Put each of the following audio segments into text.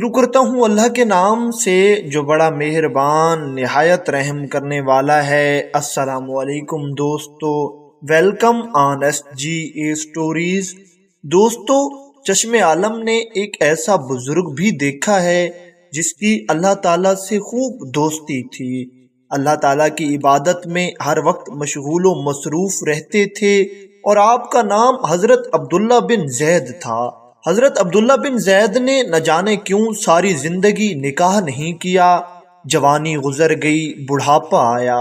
شروع کرتا ہوں اللہ کے نام سے جو بڑا مہربان نہایت رحم کرنے والا ہے۔ السلام علیکم دوستو، welcome on S G A stories. دوستو، چشم عالم نے ایک ایسا بزرگ بھی دیکھا ہے جس کی اللہ تعالیٰ سے خوب دوستی تھی۔ اللہ تعالیٰ کی عبادت میں ہر وقت مشغول و مصروف رہتے تھے اور آپ کا نام حضرت عبداللہ بن زید تھا۔ حضرت عبداللہ بن زید نے نہ جانے کیوں ساری زندگی نکاح نہیں کیا۔ جوانی گزر گئی، بڑھاپا آیا۔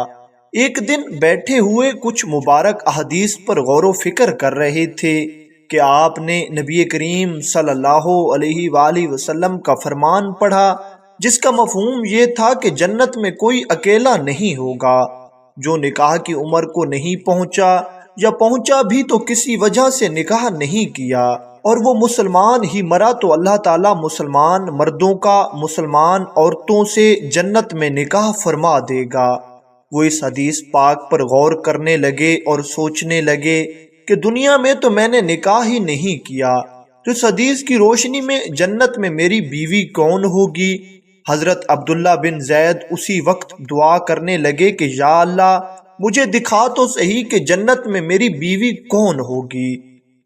ایک دن بیٹھے ہوئے کچھ مبارک احادیث پر غور و فکر کر رہے تھے کہ آپ نے نبی کریم صلی اللہ علیہ وآلہ وسلم کا فرمان پڑھا، جس کا مفہوم یہ تھا کہ جنت میں کوئی اکیلا نہیں ہوگا۔ جو نکاح کی عمر کو نہیں پہنچا یا پہنچا بھی تو کسی وجہ سے نکاح نہیں کیا اور وہ مسلمان ہی مرا تو اللہ تعالیٰ مسلمان مردوں کا مسلمان عورتوں سے جنت میں نکاح فرما دے گا۔ وہ اس حدیث پاک پر غور کرنے لگے اور سوچنے لگے کہ دنیا میں تو میں نے نکاح ہی نہیں کیا، تو اس حدیث کی روشنی میں جنت میں میری بیوی کون ہوگی؟ حضرت عبداللہ بن زید اسی وقت دعا کرنے لگے کہ یا اللہ، مجھے دکھا تو صحیح کہ جنت میں میری بیوی کون ہوگی،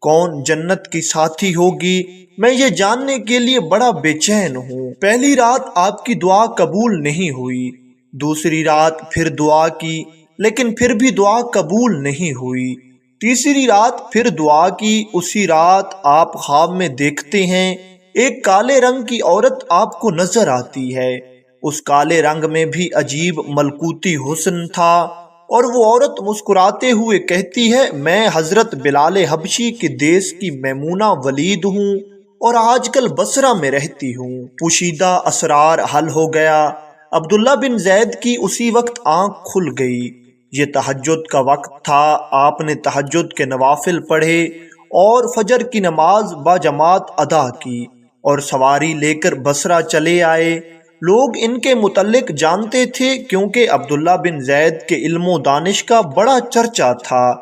کون جنت کی ساتھی ہوگی، میں یہ جاننے کے لیے بڑا بے چین ہوں۔ پہلی رات آپ کی دعا قبول نہیں ہوئی، دوسری رات پھر دعا کی لیکن پھر بھی دعا قبول نہیں ہوئی، تیسری رات پھر دعا کی۔ اسی رات آپ خواب میں دیکھتے ہیں ایک کالے رنگ کی عورت آپ کو نظر آتی ہے۔ اس کالے رنگ میں بھی عجیب ملکوتی حسن تھا اور وہ عورت مسکراتے ہوئے کہتی ہے، میں حضرت بلال حبشی کے دیس کی میمونہ ولید ہوں اور آج کل بصرہ میں رہتی ہوں۔ پوشیدہ اسرار حل ہو گیا۔ عبداللہ بن زید کی اسی وقت آنکھ کھل گئی۔ یہ تہجد کا وقت تھا۔ آپ نے تہجد کے نوافل پڑھے اور فجر کی نماز باجماعت ادا کی اور سواری لے کر بصرہ چلے آئے۔ لوگ ان کے متعلق جانتے تھے کیونکہ عبداللہ بن زید کے علم و دانش کا بڑا چرچا تھا۔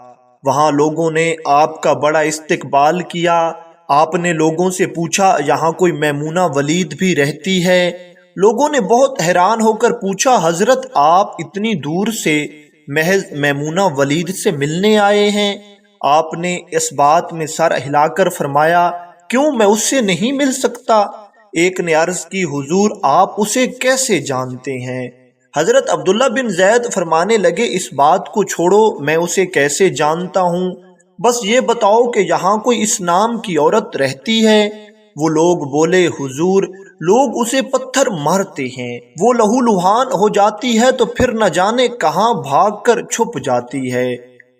وہاں لوگوں نے آپ کا بڑا استقبال کیا۔ آپ نے لوگوں سے پوچھا، یہاں کوئی میمونہ ولید بھی رہتی ہے؟ لوگوں نے بہت حیران ہو کر پوچھا، حضرت آپ اتنی دور سے محض میمونہ ولید سے ملنے آئے ہیں؟ آپ نے اس بات میں سر ہلا کر فرمایا، کیوں، میں اس سے نہیں مل سکتا؟ ایک نے عرض کی، حضور آپ اسے کیسے جانتے ہیں؟ حضرت عبداللہ بن زید فرمانے لگے، اس بات کو چھوڑو میں اسے کیسے جانتا ہوں، بس یہ بتاؤ کہ یہاں کوئی اس نام کی عورت رہتی ہے؟ وہ لوگ بولے، حضور لوگ اسے پتھر مارتے ہیں، وہ لہو لہان ہو جاتی ہے تو پھر نہ جانے کہاں بھاگ کر چھپ جاتی ہے۔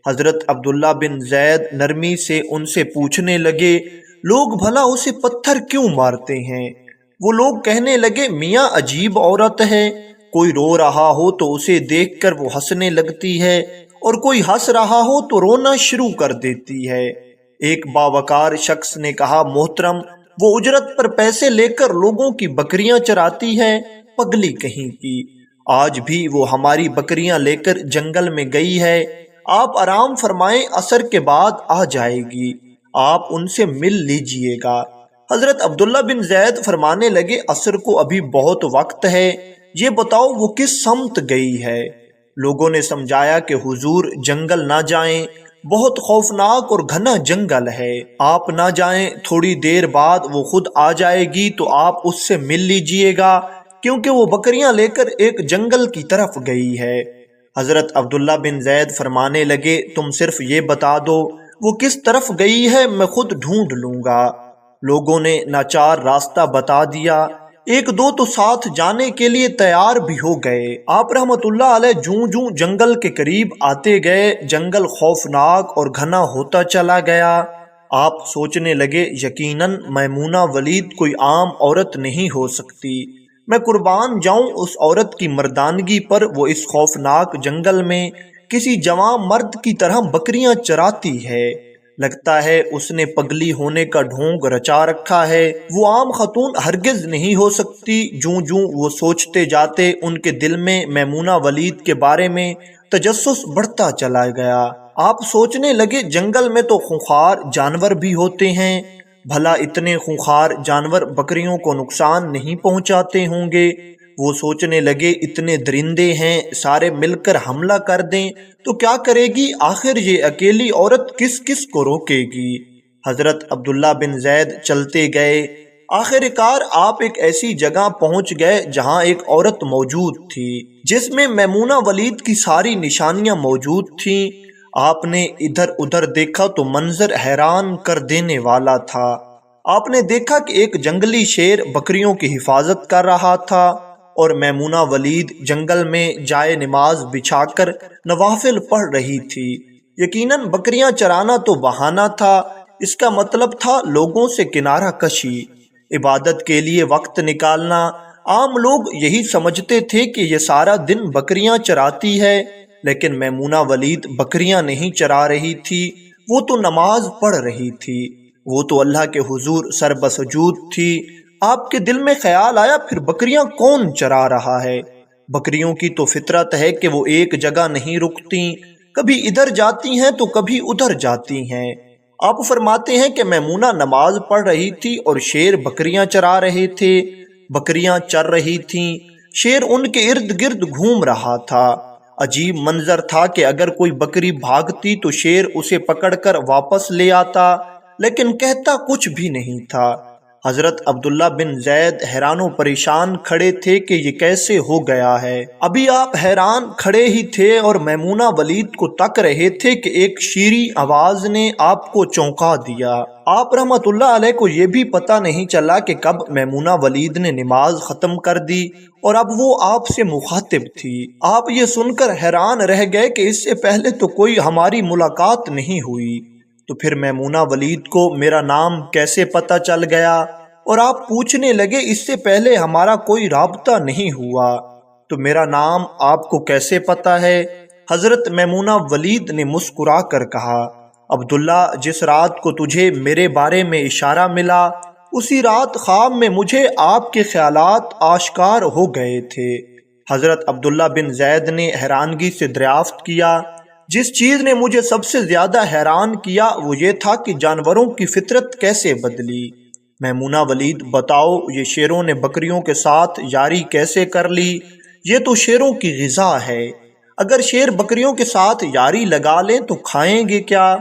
حضرت عبداللہ بن زید نرمی سے ان سے پوچھنے لگے، لوگ بھلا اسے پتھر کیوں مارتے ہیں؟ وہ لوگ کہنے لگے، میاں عجیب عورت ہے، کوئی رو رہا ہو تو اسے دیکھ کر وہ ہنسنے لگتی ہے اور کوئی ہنس رہا ہو تو رونا شروع کر دیتی ہے۔ ایک باوقار شخص نے کہا، محترم وہ اجرت پر پیسے لے کر لوگوں کی بکریاں چراتی ہے، پگلی کہیں کی، آج بھی وہ ہماری بکریاں لے کر جنگل میں گئی ہے، آپ آرام فرمائیں، عصر کے بعد آ جائے گی، آپ ان سے مل لیجئے گا۔ حضرت عبداللہ بن زید فرمانے لگے، عصر کو ابھی بہت وقت ہے، یہ بتاؤ وہ کس سمت گئی ہے؟ لوگوں نے سمجھایا کہ حضور جنگل نہ جائیں، بہت خوفناک اور گھنا جنگل ہے، آپ نہ جائیں، تھوڑی دیر بعد وہ خود آ جائے گی تو آپ اس سے مل لیجئے گا، کیونکہ وہ بکریاں لے کر ایک جنگل کی طرف گئی ہے۔ حضرت عبداللہ بن زید فرمانے لگے، تم صرف یہ بتا دو وہ کس طرف گئی ہے، میں خود ڈھونڈ لوں گا۔ لوگوں نے ناچار راستہ بتا دیا۔ ایک دو تو ساتھ جانے کے لیے تیار بھی ہو گئے۔ آپ رحمت اللہ علیہ جوں جوں جنگل کے قریب آتے گئے، جنگل خوفناک اور گھنا ہوتا چلا گیا۔ آپ سوچنے لگے، یقیناً میمونہ ولید کوئی عام عورت نہیں ہو سکتی، میں قربان جاؤں اس عورت کی مردانگی پر، وہ اس خوفناک جنگل میں کسی جوان مرد کی طرح بکریاں چراتی ہے، لگتا ہے اس نے پگلی ہونے کا ڈھونگ رچا رکھا ہے، وہ عام خاتون ہرگز نہیں ہو سکتی۔ جوں جوں وہ سوچتے جاتے ان کے دل میں میمونہ ولید کے بارے میں تجسس بڑھتا چلا گیا۔ آپ سوچنے لگے، جنگل میں تو خونخوار جانور بھی ہوتے ہیں، بھلا اتنے خونخوار جانور بکریوں کو نقصان نہیں پہنچاتے ہوں گے؟ وہ سوچنے لگے اتنے درندے ہیں، سارے مل کر حملہ کر دیں تو کیا کرے گی؟ آخر یہ اکیلی عورت کس کس کو روکے گی؟ حضرت عبداللہ بن زید چلتے گئے۔ آخر کار آپ ایک ایسی جگہ پہنچ گئے جہاں ایک عورت موجود تھی جس میں میمونہ ولید کی ساری نشانیاں موجود تھیں۔ آپ نے ادھر ادھر دیکھا تو منظر حیران کر دینے والا تھا۔ آپ نے دیکھا کہ ایک جنگلی شیر بکریوں کی حفاظت کر رہا تھا اور میمونہ ولید جنگل میں جائے نماز بچھا کر نوافل پڑھ رہی تھی۔ یقیناً بکریاں چرانا تو بہانہ تھا، اس کا مطلب تھا لوگوں سے کنارہ کشی، عبادت کے لیے وقت نکالنا۔ عام لوگ یہی سمجھتے تھے کہ یہ سارا دن بکریاں چراتی ہے، لیکن میمونہ ولید بکریاں نہیں چرا رہی تھی، وہ تو نماز پڑھ رہی تھی، وہ تو اللہ کے حضور سر بسجود تھی۔ آپ کے دل میں خیال آیا پھر بکریاں کون چرا رہا ہے؟ بکریوں کی تو فطرت ہے کہ وہ ایک جگہ نہیں رکتی، کبھی ادھر جاتی ہیں تو کبھی ادھر جاتی ہیں۔ آپ فرماتے ہیں کہ میمونہ نماز پڑھ رہی تھی اور شیر بکریاں چرا رہے تھے۔ بکریاں چر رہی تھیں، شیر ان کے ارد گرد گھوم رہا تھا۔ عجیب منظر تھا کہ اگر کوئی بکری بھاگتی تو شیر اسے پکڑ کر واپس لے آتا، لیکن کہتا کچھ بھی نہیں تھا۔ حضرت عبداللہ بن زید حیران و پریشان کھڑے تھے کہ یہ کیسے ہو گیا ہے۔ ابھی آپ حیران کھڑے ہی تھے اور میمونہ ولید کو تک رہے تھے کہ ایک شیریں آواز نے آپ کو چونکا دیا۔ آپ رحمت اللہ علیہ کو یہ بھی پتہ نہیں چلا کہ کب میمونہ ولید نے نماز ختم کر دی اور اب وہ آپ سے مخاطب تھی۔ آپ یہ سن کر حیران رہ گئے کہ اس سے پہلے تو کوئی ہماری ملاقات نہیں ہوئی، تو پھر میمونہ ولید کو میرا نام کیسے پتہ چل گیا؟ اور آپ پوچھنے لگے اس سے پہلے ہمارا کوئی رابطہ نہیں ہوا، تو میرا نام آپ کو کیسے پتہ ہے؟ حضرت میمونہ ولید نے مسکرا کر کہا، عبداللہ جس رات کو تجھے میرے بارے میں اشارہ ملا اسی رات خواب میں مجھے آپ کے خیالات آشکار ہو گئے تھے۔ حضرت عبداللہ بن زید نے حیرانگی سے دریافت کیا، جس چیز نے مجھے سب سے زیادہ حیران کیا وہ یہ تھا کہ جانوروں کی فطرت کیسے بدلی۔ میمونہ ولید بتاؤ، یہ شیروں نے بکریوں کے ساتھ یاری کیسے کر لی؟ یہ تو شیروں کی غذا ہے، اگر شیر بکریوں کے ساتھ یاری لگا لیں تو کھائیں گے کیا؟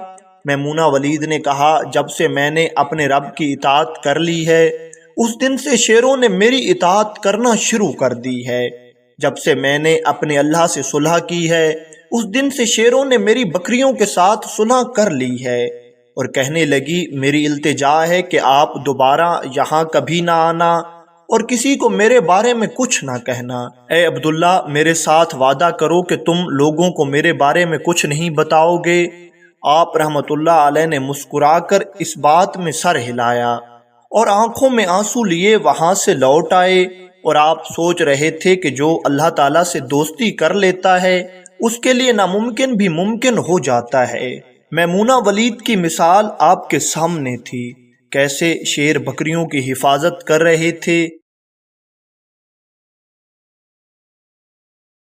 میمونہ ولید نے کہا، جب سے میں نے اپنے رب کی اطاعت کر لی ہے اس دن سے شیروں نے میری اطاعت کرنا شروع کر دی ہے۔ جب سے میں نے اپنے اللہ سے صلح کی ہے اس دن سے شیروں نے میری بکریوں کے ساتھ صلح کر لی ہے، اور کہنے لگی میری التجا ہے کہ آپ دوبارہ یہاں کبھی نہ آنا اور کسی کو میرے بارے میں کچھ نہ کہنا۔ اے عبداللہ میرے ساتھ وعدہ کرو کہ تم لوگوں کو میرے بارے میں کچھ نہیں بتاؤ گے۔ آپ رحمت اللہ علیہ نے مسکرا کر اس بات میں سر ہلایا اور آنکھوں میں آنسو لیے وہاں سے لوٹ آئے، اور آپ سوچ رہے تھے کہ جو اللہ تعالیٰ سے دوستی کر لیتا ہے اس کے لیے ناممکن بھی ممکن ہو جاتا ہے۔ میمونہ ولید کی مثال آپ کے سامنے تھی، کیسے شیر بکریوں کی حفاظت کر رہے تھے